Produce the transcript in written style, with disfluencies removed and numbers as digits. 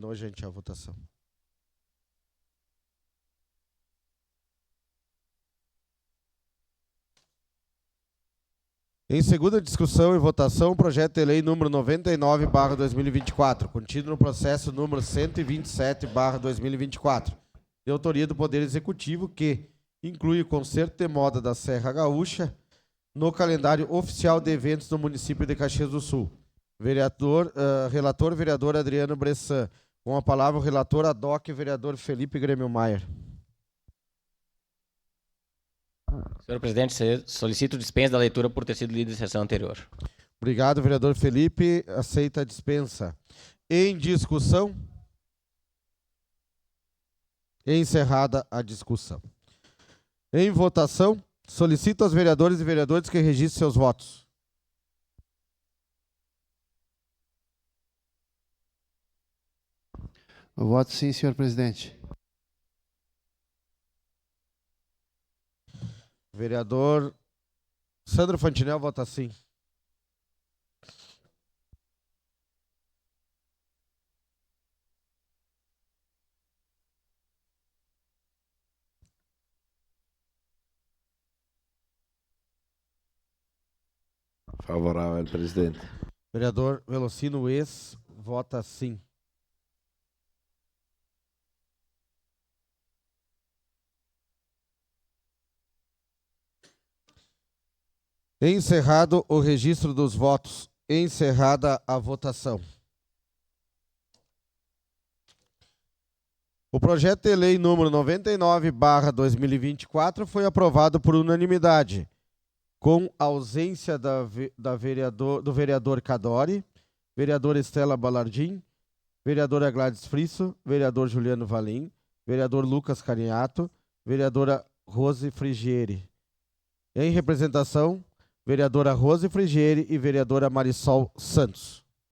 Nojente a votação. Em segunda discussão e votação, o projeto de lei número 99/2024, contido no processo número 127/2024, de autoria do Poder Executivo, que inclui o concerto de moda da Serra Gaúcha no calendário oficial de eventos do município de Caxias do Sul. Relator, vereador Adriano Bressan. Com a palavra, o relator ad hoc, vereador Felipe Grêmio Maier. Senhor presidente, solicito dispensa da leitura por ter sido lida em sessão anterior. Obrigado, vereador Felipe. Aceita a dispensa. Em discussão? Encerrada a discussão. Em votação, solicito aos vereadores e vereadoras que registrem seus votos. Eu voto sim, senhor presidente. Vereador Sandro Fantinel vota sim. Favorável, presidente. Vereador Velocino Ex vota sim. Encerrado o registro dos votos. Encerrada a votação. O projeto de lei número 99/2024 foi aprovado por unanimidade, com ausência do vereador Cadori, vereadora Estela Balardim, vereadora Gladys Frisso, vereador Juliano Valim, vereador Lucas Cariato, vereadora Rose Frigieri. Em representação, vereadora Rose Frigieri e vereadora Marisol Santos.